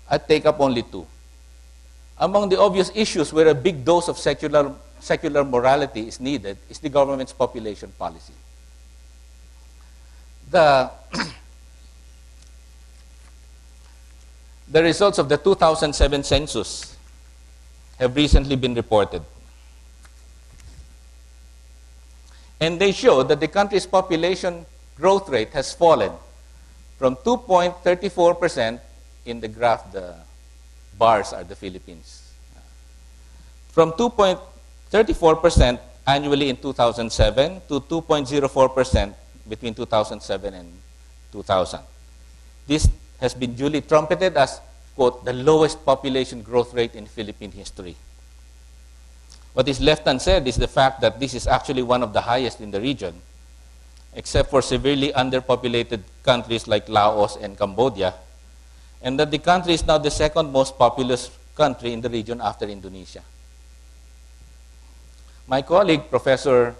I'll take up only two. Among the obvious issues where a big dose of secular morality is needed is the government's population policy. The results of the 2007 census have recently been reported. And they show that the country's population growth rate has fallen from 2.34%, in the graph, the bars are the Philippines, from 2.34% annually in 2007 to 2.04% between 2007 and 2000. This has been duly trumpeted as, quote, the lowest population growth rate in Philippine history. What is left unsaid is the fact that this is actually one of the highest in the region, except for severely underpopulated countries like Laos and Cambodia, and that the country is now the second most populous country in the region after Indonesia. My colleague, Professor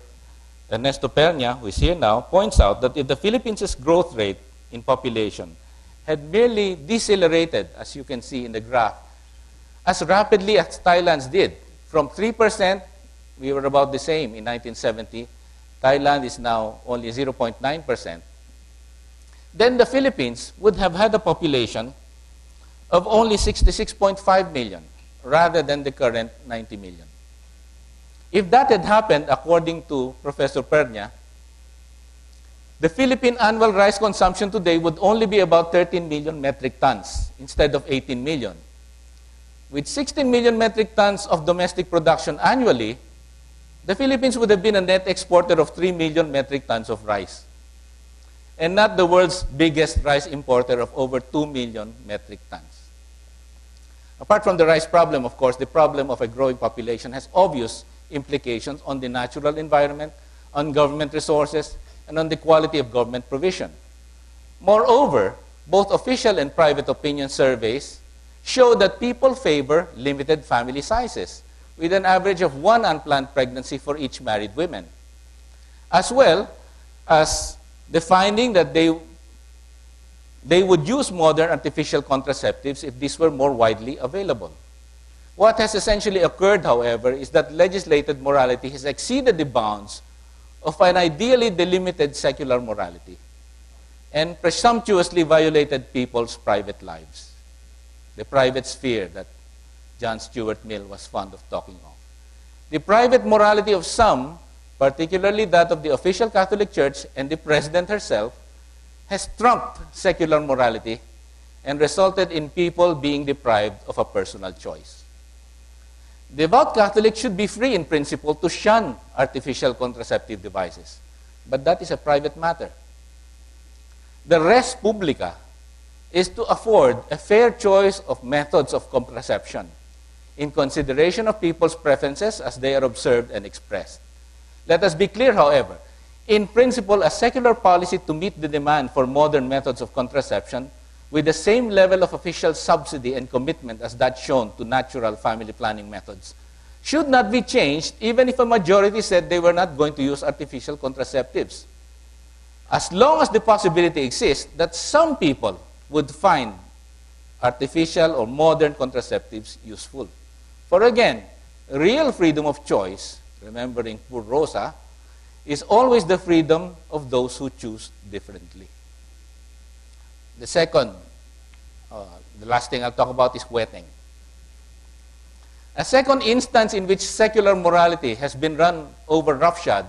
Ernesto Pernia, who is here now, points out that if the Philippines' growth rate in population had merely decelerated, as you can see in the graph, as rapidly as Thailand's did, from 3%, we were about the same in 1970, Thailand is now only 0.9%, then the Philippines would have had a population of only 66.5 million, rather than the current 90 million. If that had happened, according to Professor Pernia, the Philippine annual rice consumption today would only be about 13 million metric tons instead of 18 million. With 16 million metric tons of domestic production annually, the Philippines would have been a net exporter of 3 million metric tons of rice, and not the world's biggest rice importer of over 2 million metric tons. Apart from the rice problem, of course, the problem of a growing population has obvious implications on the natural environment, on government resources, and on the quality of government provision. Moreover, both official and private opinion surveys show that people favor limited family sizes, with an average of 1 unplanned pregnancy for each married woman, as well as the finding that they would use modern artificial contraceptives if these were more widely available. What has essentially occurred, however, is that legislated morality has exceeded the bounds of an ideally delimited secular morality and presumptuously violated people's private lives, the private sphere that John Stuart Mill was fond of talking of. The private morality of some, particularly that of the official Catholic Church and the President herself, has trumped secular morality and resulted in people being deprived of a personal choice. Devout Catholics should be free in principle to shun artificial contraceptive devices, but that is a private matter. The res publica is to afford a fair choice of methods of contraception in consideration of people's preferences as they are observed and expressed. Let us be clear, however, in principle, a secular policy to meet the demand for modern methods of contraception with the same level of official subsidy and commitment as that shown to natural family planning methods should not be changed even if a majority said they were not going to use artificial contraceptives, as long as the possibility exists that some people would find artificial or modern contraceptives useful. For again, real freedom of choice, remembering poor Rosa, is always the freedom of those who choose differently. The second, the last thing I'll talk about is wetting. A second instance in which secular morality has been run over roughshod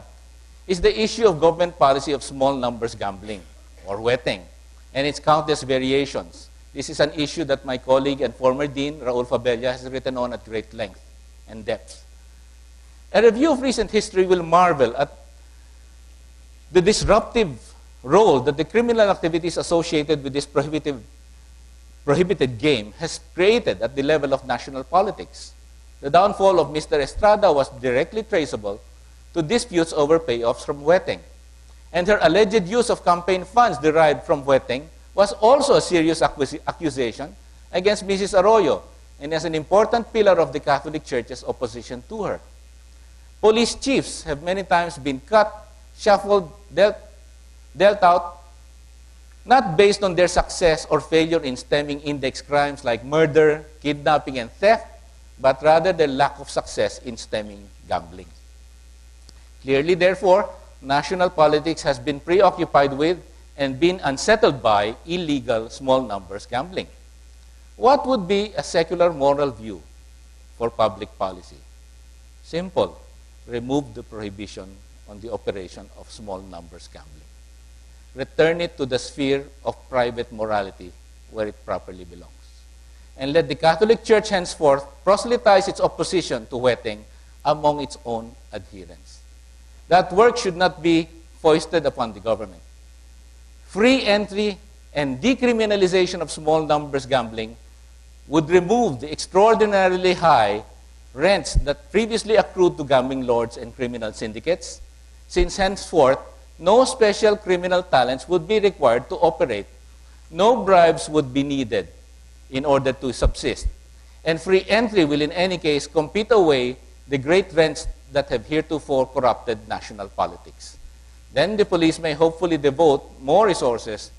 is the issue of government policy of small numbers gambling, or wetting, and its countless variations. This is an issue that my colleague and former dean, Raul Fabella, has written on at great length and depth. A review of recent history will marvel at the disruptive role that the criminal activities associated with this prohibited game has created at the level of national politics. The downfall of Mr. Estrada was directly traceable to disputes over payoffs from wetting, and her alleged use of campaign funds derived from wetting was also a serious accusation against Mrs. Arroyo, and as an important pillar of the Catholic Church's opposition to her. Police chiefs have many times been cut, shuffled, dealt out not based on their success or failure in stemming index crimes like murder, kidnapping, and theft, but rather their lack of success in stemming gambling. Clearly, therefore, national politics has been preoccupied with and been unsettled by illegal small numbers gambling. What would be a secular moral view for public policy? Simple. Remove the prohibition on the operation of small numbers gambling. Return it to the sphere of private morality where it properly belongs. And let the Catholic Church henceforth proselytize its opposition to wetting among its own adherents. That work should not be foisted upon the government. Free entry and decriminalization of small numbers gambling would remove the extraordinarily high rents that previously accrued to gambling lords and criminal syndicates, since henceforth no special criminal talents would be required to operate. No bribes would be needed in order to subsist. And free entry will in any case compete away the great rents that have heretofore corrupted national politics. Then the police may hopefully devote more resources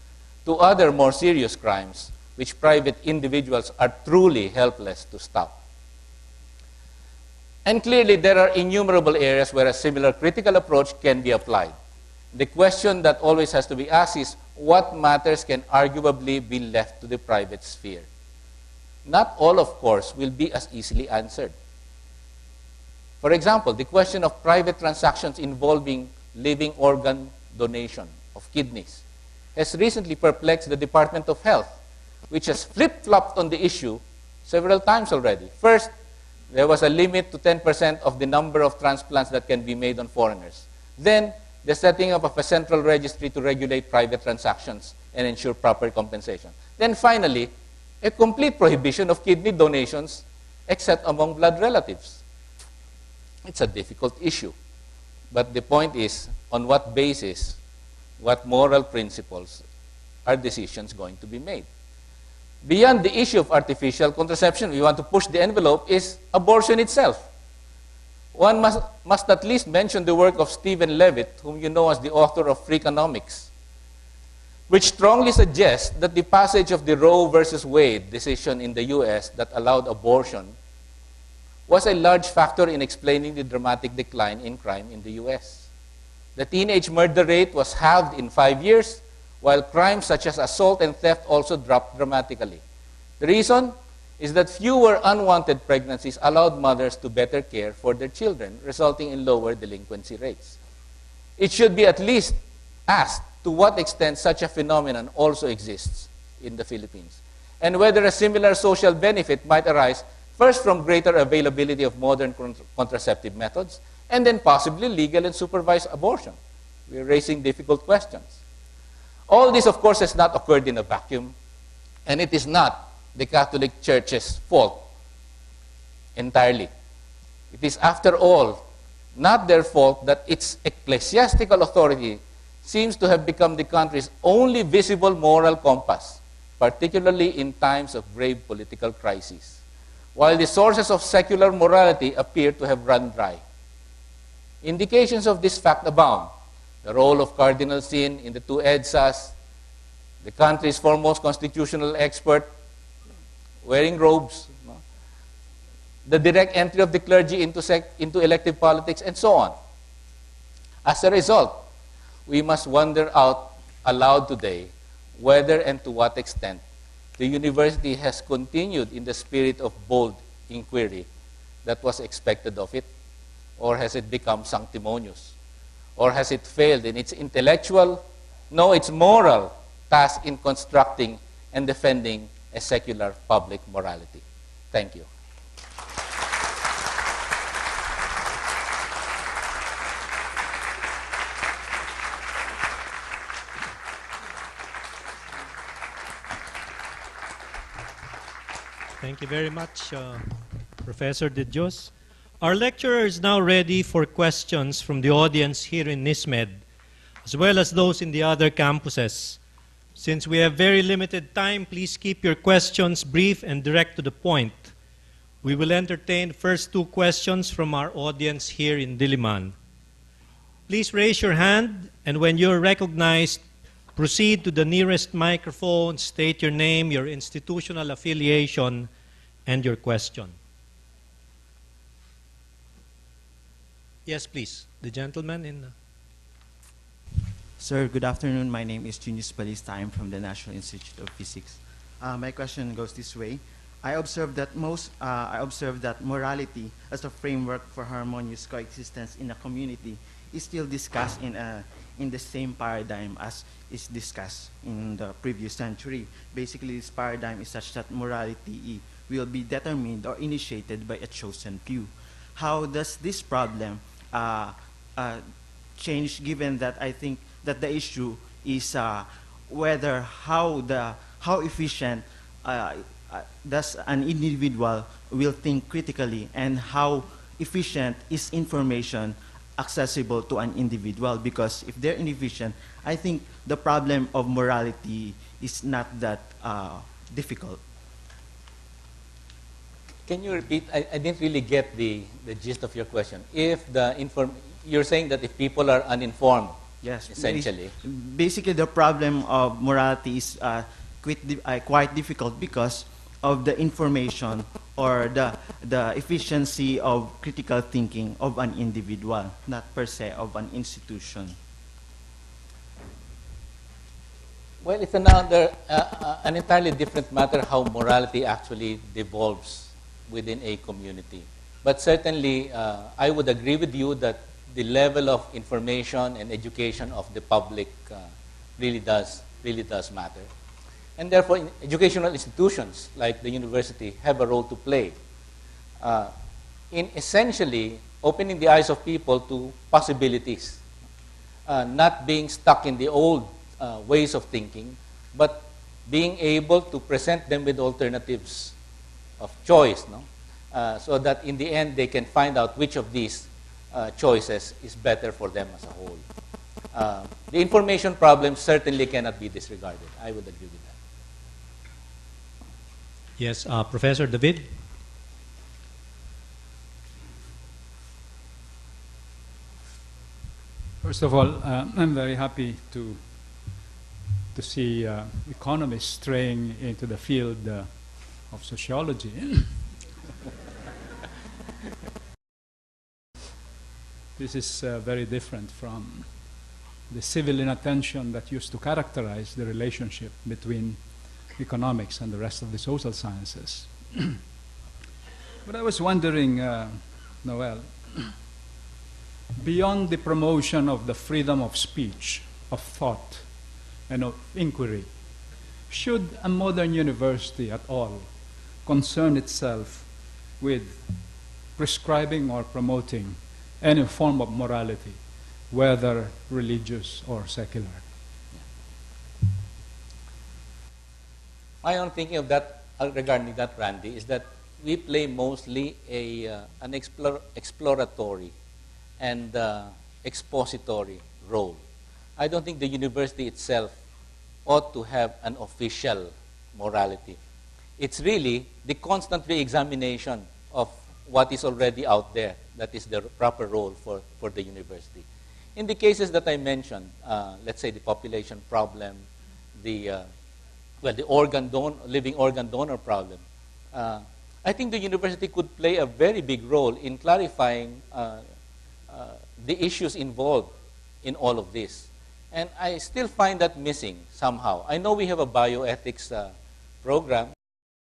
to other more serious crimes which private individuals are truly helpless to stop. And clearly there are innumerable areas where a similar critical approach can be applied. The question that always has to be asked is, what matters can arguably be left to the private sphere? Not all, of course, will be as easily answered. For example, the question of private transactions involving living organ donation of kidneys has recently perplexed the Department of Health, which has flip-flopped on the issue several times already. First, there was a limit to 10% of the number of transplants that can be made on foreigners. Then, the setting up of a central registry to regulate private transactions and ensure proper compensation. Then finally, a complete prohibition of kidney donations except among blood relatives. It's a difficult issue. But the point is, on what basis, what moral principles are decisions going to be made? Beyond the issue of artificial contraception, we want to push the envelope is abortion itself. One must at least mention the work of Stephen Levitt, whom you know as the author of Freakonomics, which strongly suggests that the passage of the Roe versus Wade decision in the US that allowed abortion was a large factor in explaining the dramatic decline in crime in the US. The teenage murder rate was halved in 5 years, while crimes such as assault and theft also dropped dramatically. The reason is that fewer unwanted pregnancies allowed mothers to better care for their children, resulting in lower delinquency rates. It should be at least asked to what extent such a phenomenon also exists in the Philippines, and whether a similar social benefit might arise first from greater availability of modern contraceptive methods, and then possibly legal and supervised abortion. We're raising difficult questions. All this, of course, has not occurred in a vacuum, and it is not the Catholic Church's fault entirely. It is, after all, not their fault that its ecclesiastical authority seems to have become the country's only visible moral compass, particularly in times of grave political crises, while the sources of secular morality appear to have run dry. Indications of this fact abound. The role of Cardinal Sin in the two EDSAs, the country's foremost constitutional expert wearing robes, the direct entry of the clergy into elective politics, and so on. As a result, we must wonder out aloud today whether and to what extent the university has continued in the spirit of bold inquiry that was expected of it, or has it become sanctimonious, or has it failed in its intellectual, no, its moral task in constructing and defending a secular public morality. Thank you. Thank you very much, Professor De Dios. Our lecturer is now ready for questions from the audience here in NISMED, as well as those in the other campuses. Since we have very limited time, please keep your questions brief and direct to the point. We will entertain the first two questions from our audience here in Diliman. Please raise your hand, and when you're recognized, proceed to the nearest microphone, state your name, your institutional affiliation, and your question. Yes, please. The gentleman in... Sir, good afternoon. My name is Junius Balista. I'm from the National Institute of Physics. My question goes this way. I observe that morality as a framework for harmonious coexistence in a community is still discussed in the same paradigm as is discussed in the previous century. Basically, this paradigm is such that morality will be determined or initiated by a chosen few. How does this problem change, given that I think that the issue is whether how efficient does an individual will think critically, and how efficient is information accessible to an individual? Because if they're inefficient, I think the problem of morality is not that difficult. Can you repeat? I didn't really get the gist of your question. If you're saying that if people are uninformed, yes, essentially. Basically, the problem of morality is quite difficult because of the information or the efficiency of critical thinking of an individual, not per se of an institution. Well, it's an entirely different matter how morality actually devolves within a community. But certainly, I would agree with you that the level of information and education of the public really does matter. And therefore, educational institutions like the university have a role to play in essentially opening the eyes of people to possibilities, not being stuck in the old ways of thinking, but being able to present them with alternatives of choice, so that in the end they can find out which of these choices is better for them as a whole. The information problem certainly cannot be disregarded. I would agree with that. Yes, Professor David? First of all, I'm very happy to see economists straying into the field of sociology. This is very different from the civil inattention that used to characterize the relationship between economics and the rest of the social sciences. But I was wondering, Noel, beyond the promotion of the freedom of speech, of thought, and of inquiry, should a modern university at all concern itself with prescribing or promoting any form of morality, whether religious or secular? My own thinking of that, regarding that, Randy, is that we play mostly an exploratory and expository role. I don't think the university itself ought to have an official morality. It's really the constant re-examination of what is already out there that is the proper role for the university. In the cases that I mentioned, let's say the population problem, the living organ donor problem, I think the university could play a very big role in clarifying the issues involved in all of this. And I still find that missing somehow. I know we have a bioethics program,